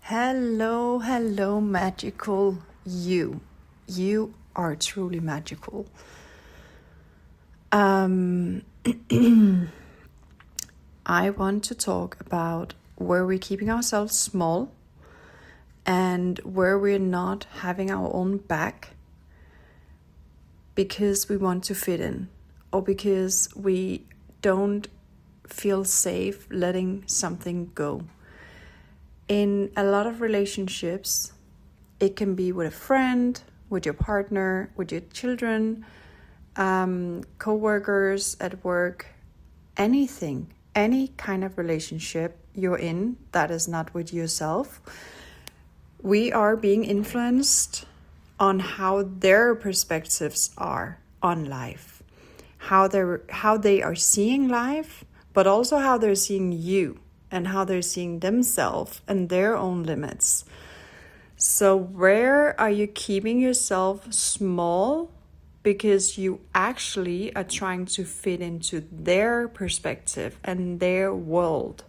Hello, hello, magical you. You are truly magical. I want to talk about where we're keeping ourselves small and where we're not having our own back because we want to fit in or because we don't feel safe letting something go. In a lot of relationships, it can be with a friend, with your partner, with your children, co-workers at work, anything, any kind of relationship you're in that is not with yourself. We are being influenced on how their perspectives are on life, how they are seeing life, but also how they're seeing you and how they're seeing themselves and their own limits. So where are you keeping yourself small because you actually are trying to fit into their perspective and their world?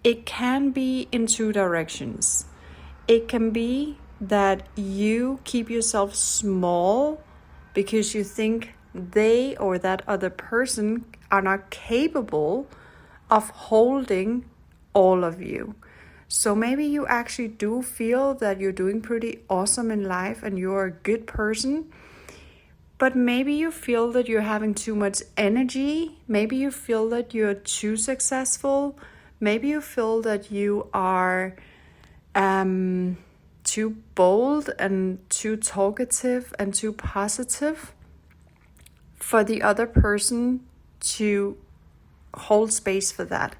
It can be in two directions. It can be that you keep yourself small because you think they or that other person are not capable of holding all of you. So maybe you actually do feel that you're doing pretty awesome in life and you're a good person, but maybe you feel that you're having too much energy. Maybe you feel that you're too successful. Maybe you feel that you are too bold and too talkative and too positive for the other person to hold space for that.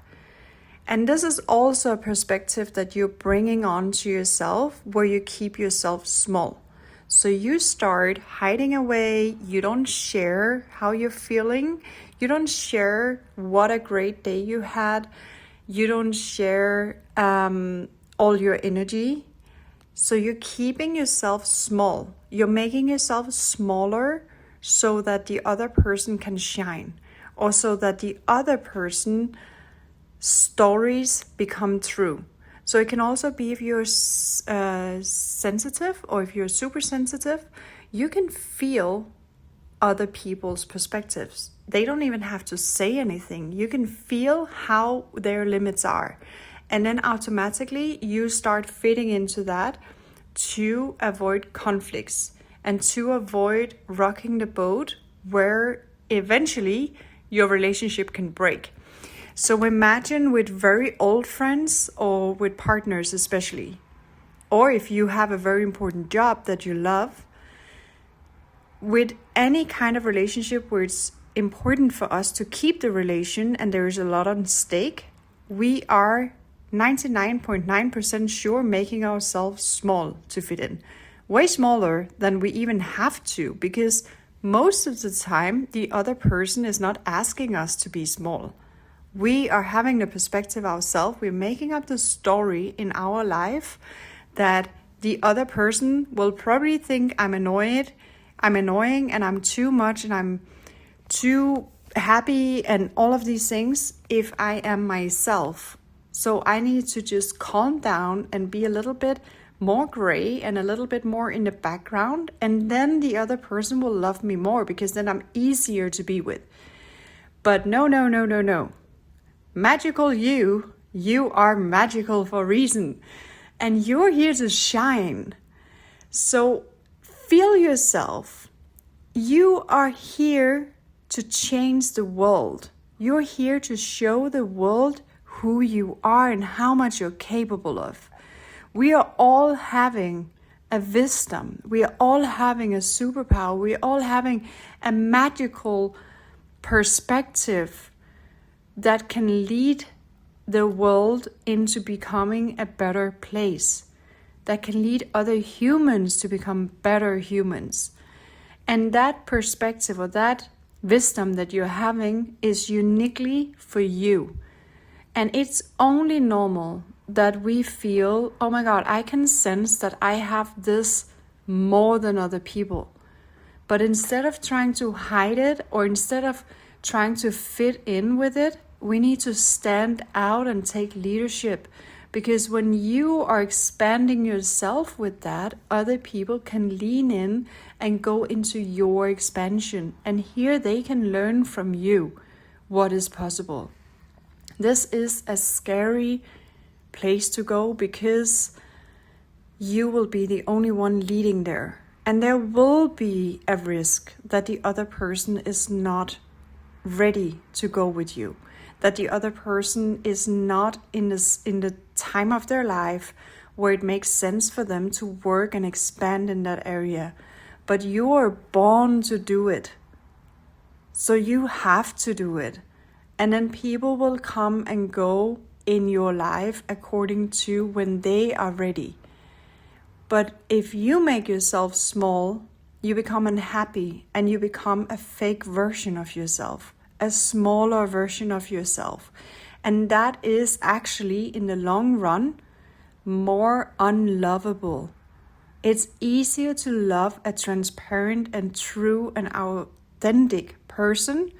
And this is also a perspective that you're bringing on to yourself where you keep yourself small. So you start hiding away, you don't share how you're feeling, you don't share what a great day you had, you don't share all your energy. So you're keeping yourself small. You're making yourself smaller so that the other person can shine, or so that the other person stories become true. So it can also be if you're sensitive or if you're super sensitive, you can feel other people's perspectives. They don't even have to say anything. You can feel how their limits are. And then automatically you start fitting into that to avoid conflicts and to avoid rocking the boat where eventually your relationship can break. So imagine with very old friends or with partners especially, or if you have a very important job that you love, with any kind of relationship where it's important for us to keep the relation and there is a lot on stake, we are 99.9% sure making ourselves small to fit in. Way smaller than we even have to, because most of the time the other person is not asking us to be small. We are having the perspective ourselves. We're making up the story in our life that the other person will probably think I'm annoying and I'm too much and I'm too happy and all of these things if I am myself. So I need to just calm down and be a little bit more gray and a little bit more in the background, and then the other person will love me more because then I'm easier to be with. But no. Magical you are magical for a reason, and you're here to shine. So feel yourself. You are here to change the world. You're here to show the world who you are and how much you're capable of. We are all having a wisdom. We are all having a superpower. We are all having a magical perspective that can lead the world into becoming a better place, that can lead other humans to become better humans. And that perspective or that wisdom that you're having is uniquely for you. And it's only normal that we feel, oh my God, I can sense that I have this more than other people. But instead of trying to hide it or instead of trying to fit in with it, we need to stand out and take leadership, Because when you are expanding yourself with that, other people can lean in and go into your expansion. And here they can learn from you what is possible. This is a scary place to go because you will be the only one leading there. And there will be a risk that the other person is not ready to go with you, that the other person is not in the time of their life where it makes sense for them to work and expand in that area. But you are born to do it. So you have to do it. And then people will come and go in your life according to when they are ready. But if you make yourself small, you become unhappy and you become a fake version of yourself, a smaller version of yourself. And that is actually, in the long run, more unlovable. It's easier to love a transparent and true and authentic person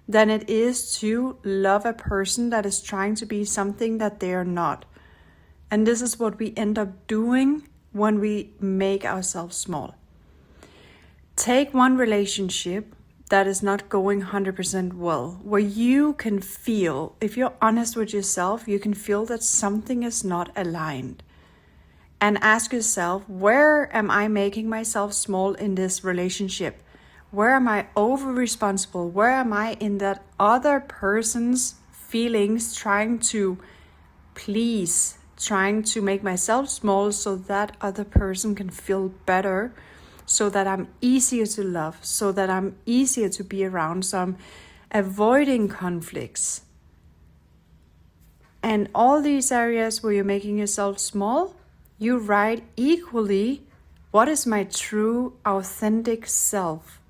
than it is to love a person that is trying to be something that they are not. And this is what we end up doing when we make ourselves small. Take one relationship that is not going 100% well, where you can feel, if you're honest with yourself, you can feel that something is not aligned. And ask yourself, where am I making myself small in this relationship? Where am I over responsible? Where am I in that other person's feelings, trying to please, trying to make myself small so that other person can feel better, so that I'm easier to love, so that I'm easier to be around, so I'm avoiding conflicts. And all these areas where you're making yourself small, you write equally, what is my true, authentic self?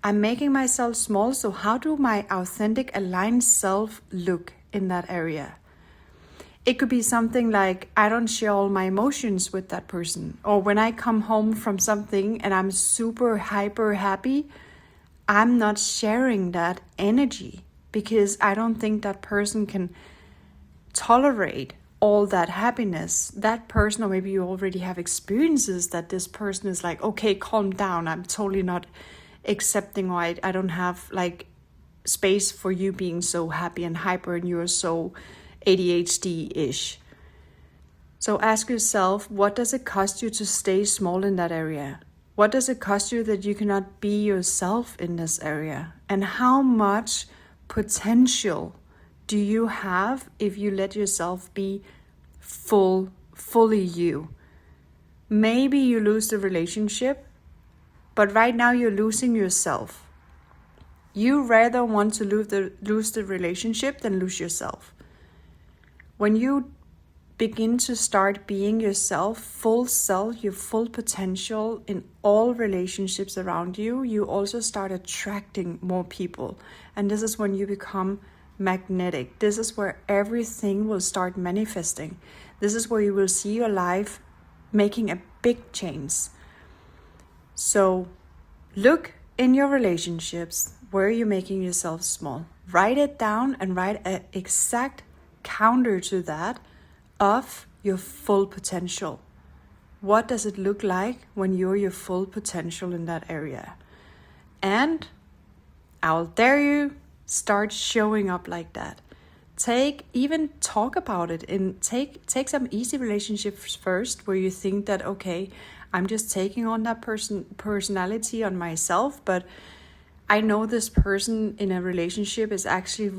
I'm making myself small, so how do my authentic, aligned self look in that area? It could be something like, I don't share all my emotions with that person. Or when I come home from something and I'm super hyper happy, I'm not sharing that energy because I don't think that person can tolerate all that happiness. That person, or maybe you already have experiences that this person is like, okay, calm down. I'm totally not accepting, or I don't have like space for you being so happy and hyper and you're so ADHD-ish. So ask yourself, what does it cost you to stay small in that area? What does it cost you that you cannot be yourself in this area? And how much potential do you have if you let yourself be fully you? Maybe you lose the relationship, but right now you're losing yourself. You rather want to lose the relationship than lose yourself. When you begin to start being yourself, full self, your full potential in all relationships around you, you also start attracting more people. And this is when you become magnetic. This is where everything will start manifesting. This is where you will see your life making a big change. So look in your relationships where you're making yourself small. Write it down and write an exact counter to that of your full potential. What does it look like when you're your full potential in that area? And I'll dare you, start showing up like that. Talk about it and take some easy relationships first where you think that, okay, I'm just taking on that personality on myself, but I know this person in a relationship is actually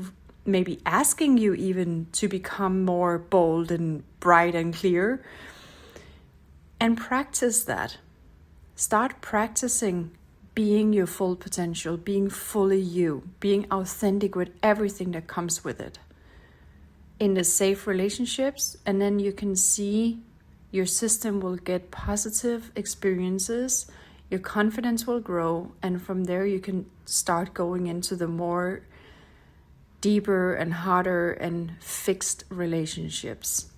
maybe asking you even to become more bold and bright and clear. And practice that. Start practicing being your full potential, being fully you, being authentic with everything that comes with it in the safe relationships. And then you can see your system will get positive experiences, your confidence will grow, and from there you can start going into the more deeper and harder and fixed relationships.